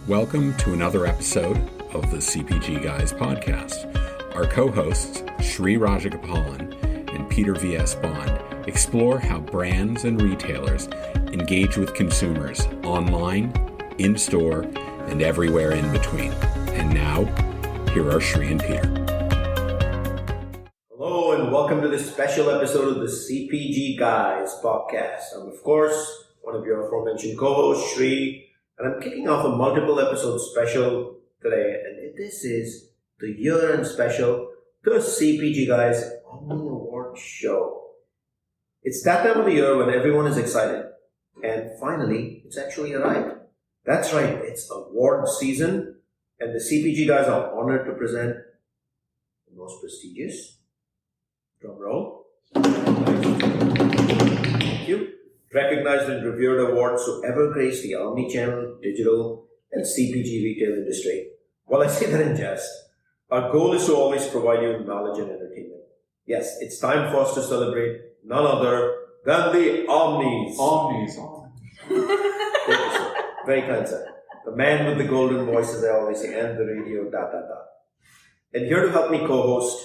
Welcome to another episode of the CPG Guys podcast. Our co-hosts, Sri Rajagopalan and Peter V.S. Bond, explore how brands and retailers engage with consumers online, in-store, and everywhere in between. And now, here are Sri and Peter. Hello, and welcome to this special episode of the CPG Guys podcast. I'm, of course, one of your aforementioned co-hosts, Sri, and I'm kicking off a multiple episode special today, and this is the year-end special, the CPG Guys Omni Award Show. It's that time of the year when everyone is excited, and finally, it's actually arrived. That's right, it's award season, and the CPG Guys are honored to present the most prestigious, drum roll, thank you, recognized and revered awards to ever grace the Omnichannel, digital, and CPG retail industry. While I say that in jest, our goal is to always provide you with knowledge and entertainment. Yes, it's time for us to celebrate none other than the Omnies. Omnies. Very kind, sir. The man with the golden voice, as I always say, and the radio, ... And here to help me co-host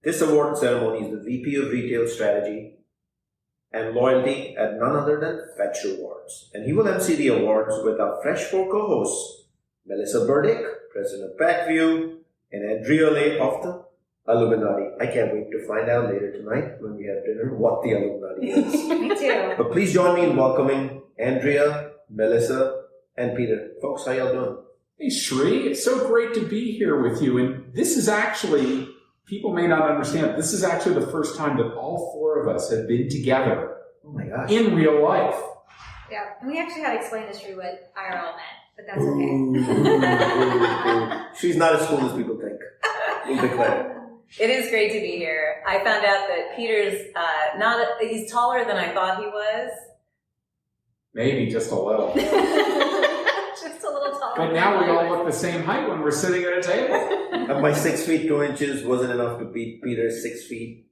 this award ceremony is the VP of Retail Strategy and Loyalty at none other than Fetch Rewards. And he will MC the awards with our Fresh 4 co-hosts, Melissa Burdick, President of Backview, and Andrea Leigh of the Illuminati. I can't wait to find out later tonight when we have dinner what the Illuminati is. Me too. But please join me in welcoming Andrea, Melissa, and Peter. Folks, how y'all doing? Hey, Sri, it's so great to be here with you. And this is actually, people may not understand, this is actually the first time that all four of us have been together in real life. Yeah, and we actually had to explain to Sri what IRL meant, but that's okay. She's not as cool as people think. We'll declare. It is great to be here. I found out that Peter's he's taller than I thought he was. Maybe just a little. Just a little taller. But now we all look the same height when we're sitting at a table. And my 6 feet 2 inches wasn't enough to beat Peter's 6 feet.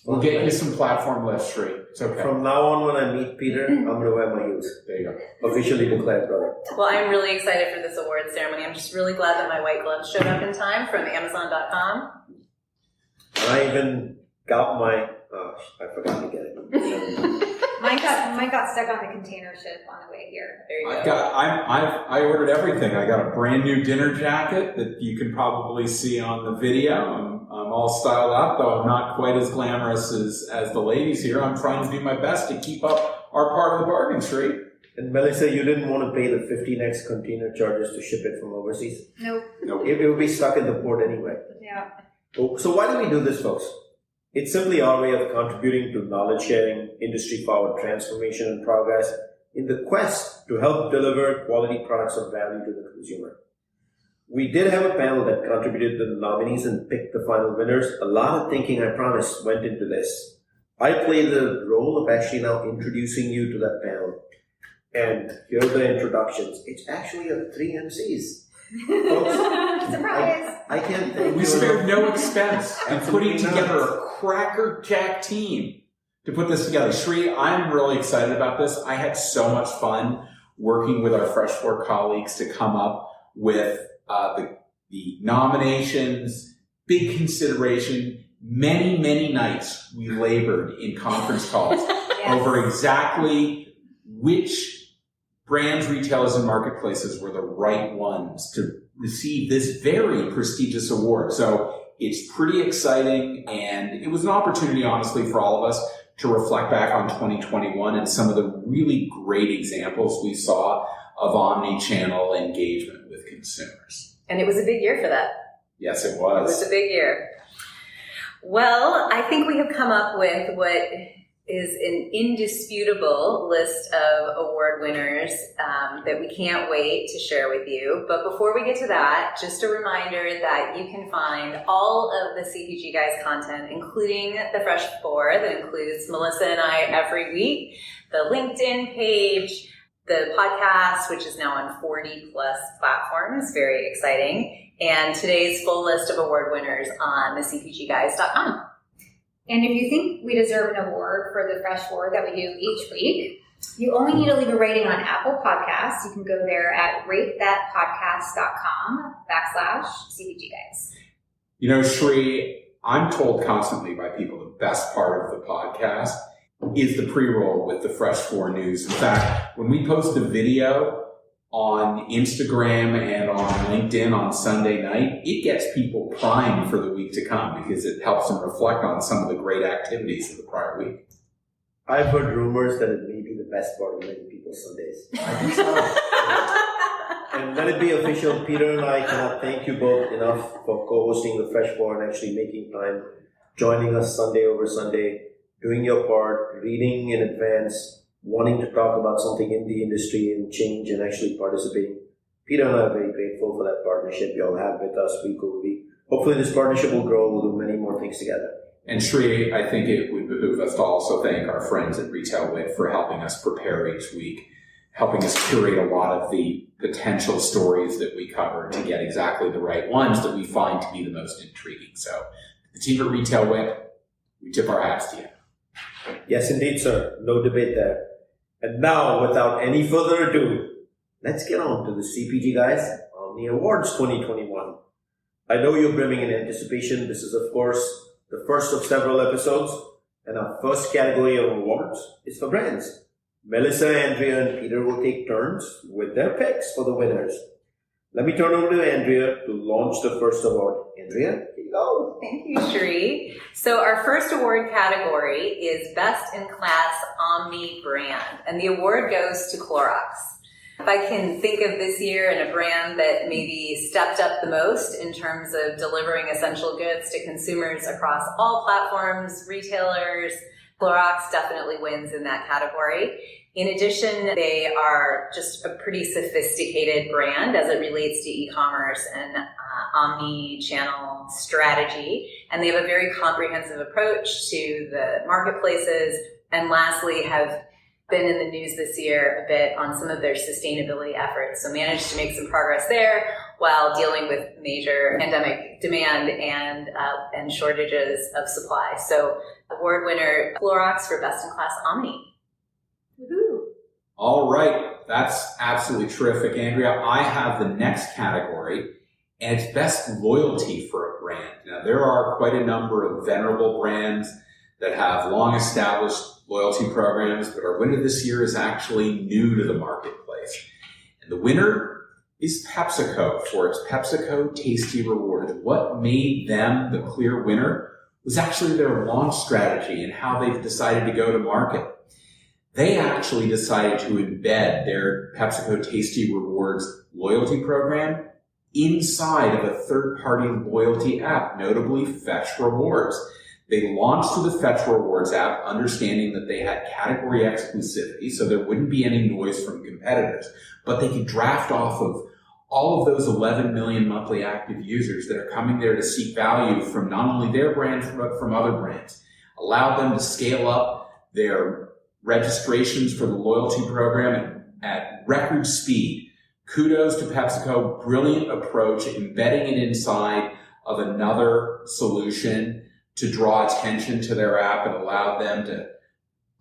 We'll get you some platform lifts, Sri. It's okay. From now on, when I meet Peter, I'm going to wear my heels. There you go. Officially declared, brother. Well, I'm really excited for this award ceremony. I'm just really glad that my white gloves showed up in time from Amazon.com. And I even got my... Oh, I forgot to get it. Mine got stuck on the container ship on the way here. There you go. I ordered everything. I got a brand new dinner jacket that you can probably see on the video. I'm all styled up, though I'm not quite as glamorous as the ladies here. I'm trying to do my best to keep up our part of the bargain, Sri. And Melissa, you didn't want to pay the 15x container charges to ship it from overseas? Nope. It would be stuck in the port anyway. Yeah. So why do we do this, folks? It's simply our way of contributing to knowledge sharing, industry-forward transformation and progress in the quest to help deliver quality products of value to the consumer. We did have a panel that contributed to the nominees and picked the final winners. A lot of thinking, I promise, went into this. I play the role of actually now introducing you to that panel. And here are the introductions. It's actually 3 MCs. Folks, Surprise! I can't think. We spared no expense in putting together a crackerjack team to put this together. Sri, I'm really excited about this. I had so much fun working with our Fresh 4 colleagues to come up with the nominations, big consideration. Many, many nights we labored in conference calls over exactly which brands, retailers, and marketplaces were the right ones to receive this very prestigious award. So it's pretty exciting, and it was an opportunity, honestly, for all of us to reflect back on 2021 and some of the really great examples we saw of omni-channel engagement with consumers. And it was a big year for that. Yes, it was. It was a big year. Well, I think we have come up with what is an indisputable list of award winners that we can't wait to share with you. But before we get to that, just a reminder that you can find all of the CPG Guys content, including the Fresh 4 that includes Melissa and I every week, the LinkedIn page, the podcast, which is now on 40 plus platforms, very exciting, and today's full list of award winners on the CPGGuys.com. And if you think we deserve an award for the Fresh 4 that we do each week, You only need to leave a rating on Apple Podcasts. You can go there at ratethatpodcast.com/CPGGuys. You know, Shri, I'm told constantly by people the best part of the podcast is the pre-roll with the Fresh 4 news. In fact, when we post a video on Instagram and on LinkedIn on Sunday night, it gets people primed for the week to come because it helps them reflect on some of the great activities of the prior week. I've heard rumors that it may be the best part of many people's Sundays. I think so. And let it be official, Peter and I cannot thank you both enough for co-hosting the Fresh 4 and actually making time, joining us Sunday over Sunday, doing your part, reading in advance, wanting to talk about something in the industry and change and actually participating. Peter and I are very grateful for that partnership you all have with us week over week. Hopefully this partnership will grow. We'll do many more things together. And Shri, I think it would behoove us to also thank our friends at Retail Wit for helping us prepare each week, helping us curate a lot of the potential stories that we cover to get exactly the right ones that we find to be the most intriguing. So the team at Retail Wit, we tip our hats to you. Yes, indeed, sir. No debate there. And now, without any further ado, let's get on to the CPG Guys Omni Awards 2021. I know you're brimming in anticipation. This is, of course, the first of several episodes, and our first category of awards is for brands. Melissa, Andrea, and Peter will take turns with their picks for the winners. Let me turn over to Andrea to launch the first award. Andrea, here you go. Thank you, Shri. So our first award category is Best in Class Omni Brand, and the award goes to Clorox. If I can think of this year in a brand that maybe stepped up the most in terms of delivering essential goods to consumers across all platforms, retailers, Clorox definitely wins in that category. In addition, they are just a pretty sophisticated brand as it relates to e-commerce and omni-channel strategy. And they have a very comprehensive approach to the marketplaces. And lastly, have been in the news this year a bit on some of their sustainability efforts. So managed to make some progress there while dealing with major pandemic demand and shortages of supply. So award winner Clorox for Best in Class Omni. Woohoo! All right. That's absolutely terrific, Andrea. I have the next category, and it's Best Loyalty for a Brand. Now, there are quite a number of venerable brands that have long-established loyalty programs, but our winner this year is actually new to the marketplace. And the winner is PepsiCo for its PepsiCo Tasty Rewards. What made them the clear winner was actually their launch strategy and how they've decided to go to market. They actually decided to embed their PepsiCo Tasty Rewards loyalty program inside of a third-party loyalty app, notably Fetch Rewards. They launched to the Fetch Rewards app, understanding that they had category exclusivity, so there wouldn't be any noise from competitors, but they could draft off of all of those 11 million monthly active users that are coming there to seek value from not only their brand, but from other brands. Allowed them to scale up their registrations for the loyalty program at record speed. Kudos to PepsiCo, brilliant approach, embedding it inside of another solution to draw attention to their app and allow them to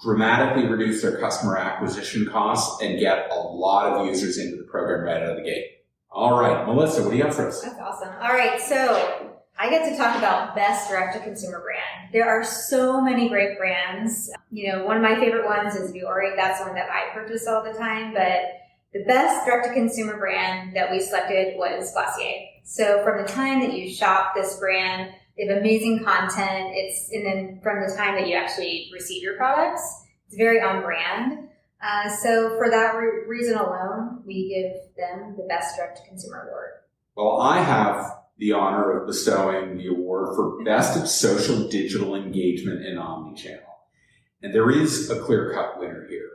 dramatically reduce their customer acquisition costs and get a lot of users into the program right out of the gate. All right, Melissa, what do you got for us? That's awesome. All right, so I get to talk about best direct-to-consumer brand. There are so many great brands. You know, one of my favorite ones is Burdick. That's one that I purchase all the time, but the best direct-to-consumer brand that we selected was Glossier. So from the time that you shop this brand, they have amazing content. And then from the time that you actually receive your products, it's very on brand. So for that reason alone, we give them the best direct-to-consumer award. Well, I have the honor of bestowing the award for Best of Social Digital Engagement in Omnichannel. And there is a clear-cut winner here.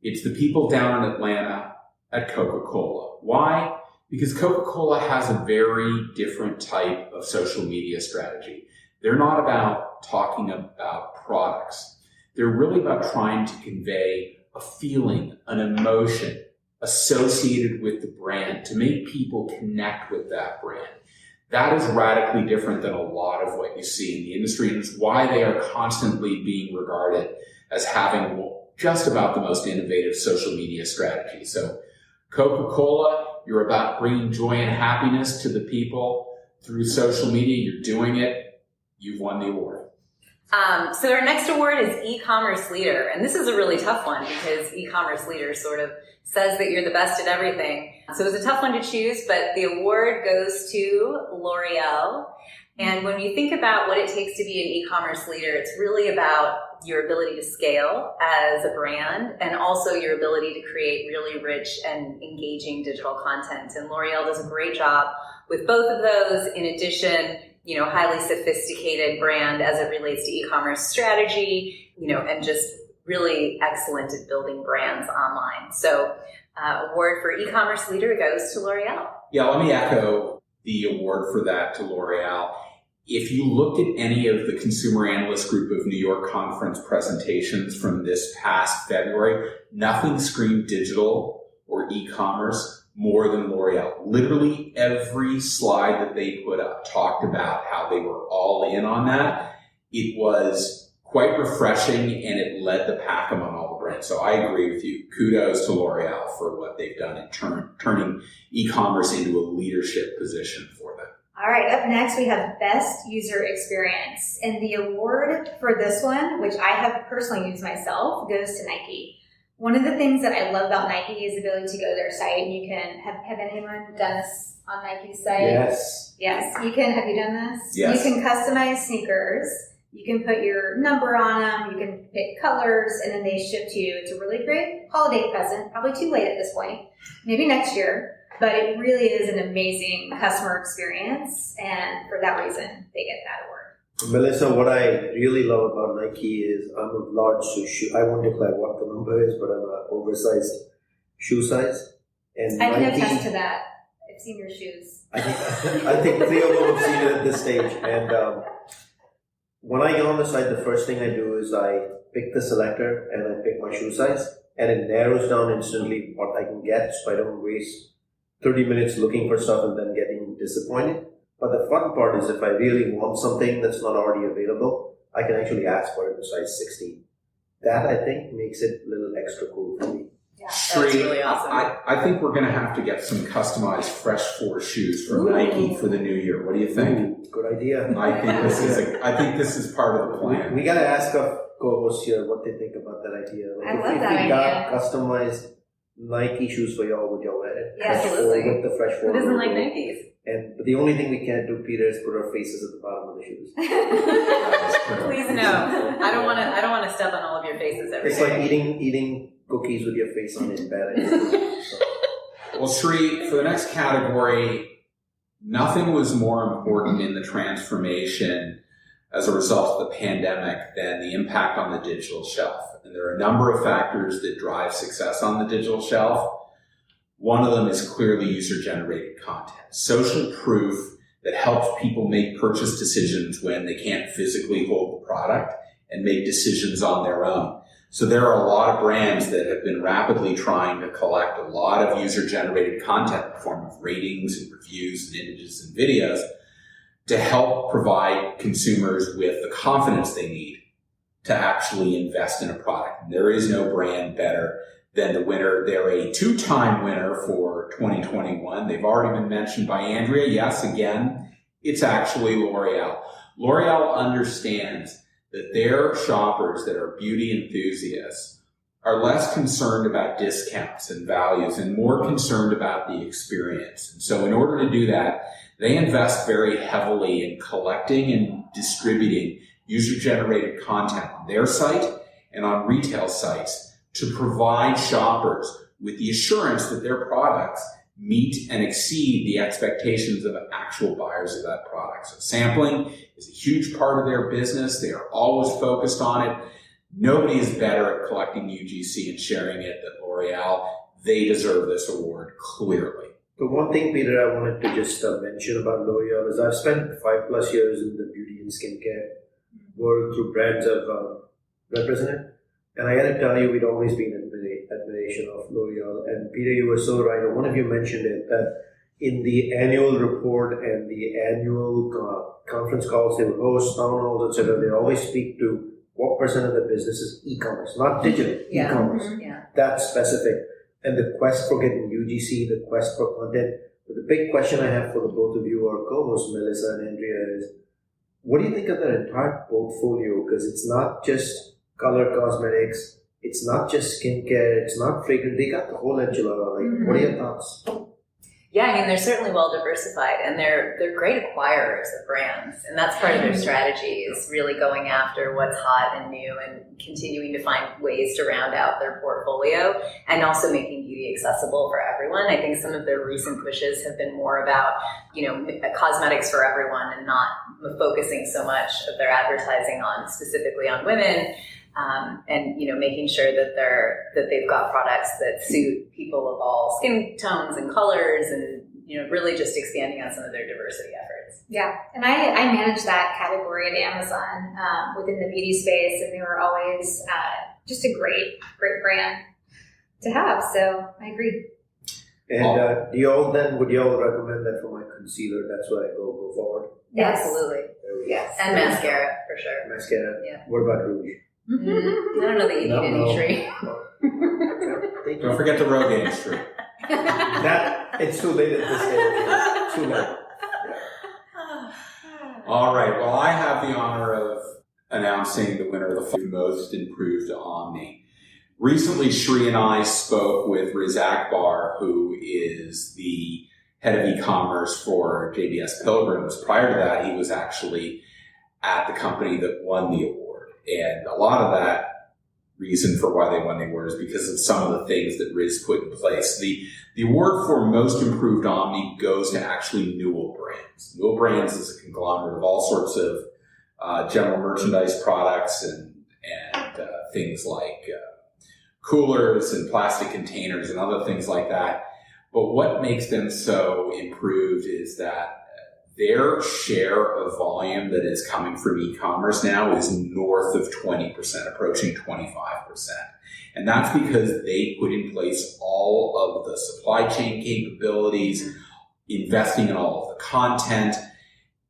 It's the people down in Atlanta at Coca-Cola. Why? Because Coca-Cola has a very different type of social media strategy. They're not about talking about products. They're really about trying to convey a feeling, an emotion associated with the brand to make people connect with that brand. That is radically different than a lot of what you see in the industry, and it's why they are constantly being regarded as having just about the most innovative social media strategy. So Coca-Cola, you're about bringing joy and happiness to the people through social media. You're doing it. You've won the award. So our next award is e-commerce leader. And this is a really tough one because e-commerce leader sort of says that you're the best at everything. So it's a tough one to choose, but the award goes to L'Oreal. And when you think about what it takes to be an e-commerce leader, it's really about your ability to scale as a brand and also your ability to create really rich and engaging digital content. And L'Oreal does a great job with both of those. In addition, highly sophisticated brand as it relates to e-commerce strategy, and just really excellent at building brands online. So award for e-commerce leader goes to L'Oreal. Yeah, let me echo the award for that to L'Oreal. If you looked at any of the Consumer Analyst Group of New York conference presentations from this past February, nothing screamed digital or e-commerce more than L'Oreal. Literally every slide that they put up talked about how they were all in on that. It was quite refreshing and it led the pack among all the brands. So I agree with you. Kudos to L'Oreal for what they've done in turning e-commerce into a leadership position for them. All right, up next we have Best User Experience. And the award for this one, which I have personally used myself, goes to Nike. One of the things that I love about Nike is the ability to go to their site and you can, have anyone done this on Nike's site? Yes. Yes, you can, have you done this? Yes. You can customize sneakers, you can put your number on them, you can pick colors, and then they ship to you. It's a really great holiday present, probably too late at this point, maybe next year. But it really is an amazing customer experience, and for that reason, they get that award. Melissa, what I really love about Nike is I'm a large shoe. I won't declare what the number is, but I'm an oversized shoe size. And I can Nike, attest to that. I've seen your shoes. I think 3 of them have seen it at this stage. And when I get on the site, the first thing I do is I pick the selector and I pick my shoe size, and it narrows down instantly what I can get, so I don't waste 30 minutes looking for stuff and then getting disappointed. But the fun part is if I really want something that's not already available, I can actually ask for it in size 16. That, I think, makes it a little extra cool for me. Yeah, that's really awesome. I think we're going to have to get some customized Fresh 4 shoes from Nike for the new year. What do you think? Ooh, good idea. I think this is part of the plan. We got to ask our co-hosts here what they think about that idea. I love that if we got idea. customized Nike shoes for y'all, would y'all wear it? Yeah, Fresh absolutely. 4 with the Fresh 4 Who doesn't like logo. Nikes? But the only thing we can't do, Peter, is put our faces at the bottom of the shoes. Please no. I don't want to step on all of your faces every It's day. like eating cookies with your face on it. Bad idea. So, Well, Sri, for the next category, nothing was more important in the transformation as a result of the pandemic than the impact on the digital shelf. And there are a number of factors that drive success on the digital shelf. One of them is clearly user-generated content, social proof that helps people make purchase decisions when they can't physically hold the product and make decisions on their own. So there are a lot of brands that have been rapidly trying to collect a lot of user-generated content in the form of ratings and reviews and images and videos to help provide consumers with the confidence they need to actually invest in a product. And there is no brand better than the winner. They're a 2-time winner for 2021. They've already been mentioned by Andrea. Yes, again, it's actually L'Oreal. L'Oreal understands that their shoppers that are beauty enthusiasts are less concerned about discounts and values and more concerned about the experience. And so in order to do that, they invest very heavily in collecting and distributing user-generated content on their site and on retail sites to provide shoppers with the assurance that their products meet and exceed the expectations of actual buyers of that product. So sampling is a huge part of their business. They are always focused on it. Nobody is better at collecting UGC and sharing it than L'Oreal. They deserve this award, clearly. the one thing, Peter, I wanted to just mention about L'Oreal is I've spent 5+ years in the beauty and skincare world through brands I've represented. And I got to tell you, we'd always been in admiration of L'Oreal. And Peter, you were so right. And one of you mentioned it, that in the annual report and the annual conference calls they would host, town halls, etc., they always speak to what percent of the business is e-commerce, not digital, Yeah. e-commerce. Yeah. That's specific. And the quest for getting UGC, the quest for content. But the big question I have for the both of you, our co-hosts, Melissa and Andrea, is what do you think of their entire portfolio? Because it's not just color cosmetics, it's not just skincare, it's not fragrance. They got the whole enchilada. Like, what are your thoughts? Yeah, I mean, they're certainly well diversified, and they're great acquirers of brands, and that's part of their strategy, is really going after what's hot and new and continuing to find ways to round out their portfolio, and also making beauty accessible for everyone. I think some of their recent pushes have been more about, cosmetics for everyone and not focusing so much of their advertising on specifically on women. And making sure that they've got products that suit people of all skin tones and colors, and really just expanding on some of their diversity efforts. Yeah, and I manage that category at Amazon within the beauty space, and they were always just a great brand to have. So I agree. And would you all recommend that for my concealer? That's why I go forward. Yes. Absolutely. Yes, And mascara for sure. Mascara. Yeah. What about rouge? I don't know that you need any tree. Thank Don't you. forget the Rogaine Street. It's too late at this stage. Too late. All right. Well, I have the honor of announcing the winner of the most improved Omni. Recently, Shri and I spoke with Riz Akbar, who is the head of e-commerce for JBS Pilgrims. Prior to that, he was actually at the company that won the award. And a lot of that reason for why they won the award is because of some of the things that Riz put in place. The award for most improved Omni goes to actually Newell Brands. Newell Brands is a conglomerate of all sorts of general merchandise products and things like coolers and plastic containers and other things like that. But what makes them so improved is that their share of volume that is coming from e-commerce now is north of 20%, approaching 25%. And that's because they put in place all of the supply chain capabilities, investing in all of the content,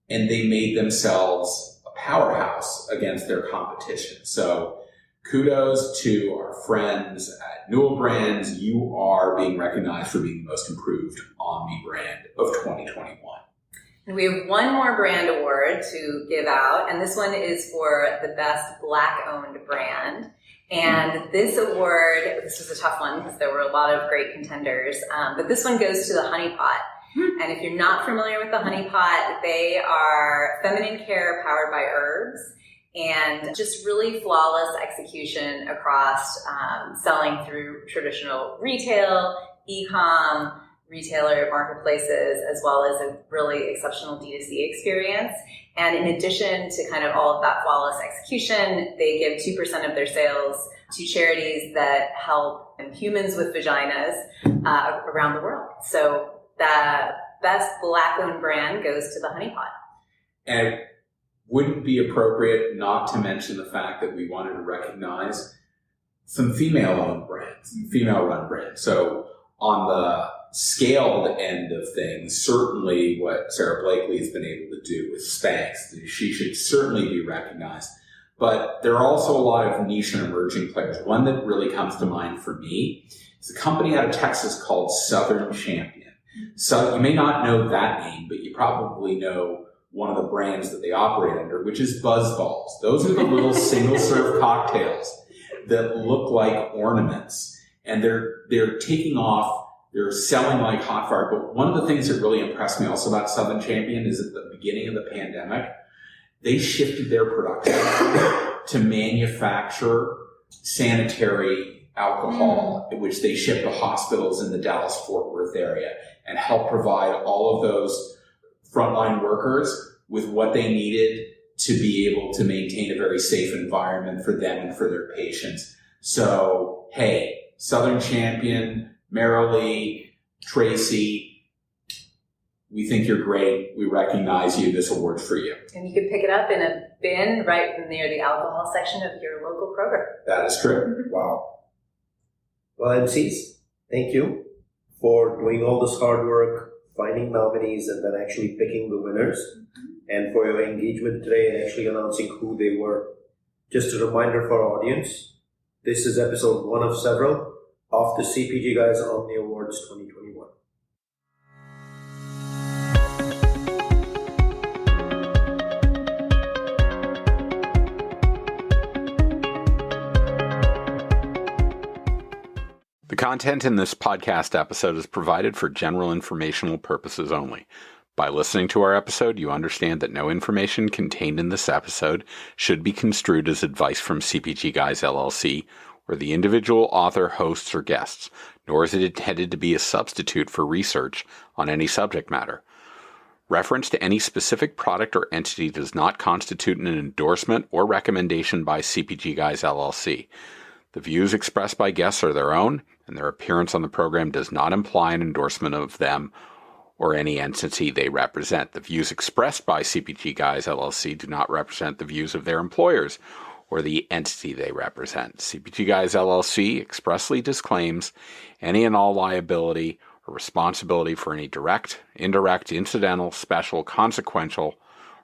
and they made themselves a powerhouse against their competition. So kudos to our friends at Newell Brands. You are being recognized for being the most improved Omni brand of 2021. And we have one more brand award to give out, and this one is for the best Black-owned brand. And this award, this was a tough one because there were a lot of great contenders, but this one goes to the Honey Pot. And if you're not familiar with the Honey Pot, they are feminine care powered by herbs, and just really flawless execution across selling through traditional retail, e-com, retailer marketplaces, as well as a really exceptional D2C experience. And in addition to kind of all of that flawless execution, they give 2% of their sales to charities that help humans with vaginas around the world. So the best Black-owned brand goes to the Honey Pot. And it wouldn't be appropriate not to mention the fact that we wanted to recognize some female-owned brands, female-run brands. So on the scaled end of things, certainly what Sarah Blakely has been able to do with Spanx, she should certainly be recognized. But there are also a lot of niche and emerging players. One that really comes to mind for me is a company out of Texas called Southern Champion. So you may not know that name, but you probably know one of the brands that they operate under, which is Buzzballs. Those are the little single-serve cocktails that look like ornaments. And they're taking off. They're selling like hot fire. But one of the things that really impressed me also about Southern Champion is at the beginning of the pandemic, they shifted their production to manufacture sanitary alcohol, which they ship to hospitals in the Dallas-Fort Worth area and help provide all of those frontline workers with what they needed to be able to maintain a very safe environment for them and for their patients. So, hey, Southern Champion, Marilee, Tracy, we think you're great. We recognize you. This award's for you. And you can pick it up in a bin right near the alcohol section of your local Kroger. That is true. Wow. Well, MCs, thank you for doing all this hard work, finding nominees, and then actually picking the winners, and for your engagement today and actually announcing who they were. Just a reminder for our audience, this is episode 1 of several of the CPG Guys Omni Awards 2021. The content in this podcast episode is provided for general informational purposes only. By listening to our episode, you understand that no information contained in this episode should be construed as advice from CPG Guys LLC or the individual author, hosts, or guests, nor is it intended to be a substitute for research on any subject matter. Reference to any specific product or entity does not constitute an endorsement or recommendation by CPG Guys LLC. The views expressed by guests are their own, and their appearance on the program does not imply an endorsement of them or any entity they represent. The views expressed by CPG Guys LLC do not represent the views of their employers or the entity they represent. CPG Guys LLC expressly disclaims any and all liability or responsibility for any direct, indirect, incidental, special, consequential,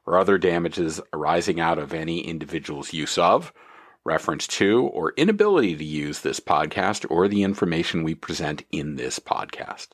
or other damages arising out of any individual's use of, reference to, or inability to use this podcast or the information we present in this podcast.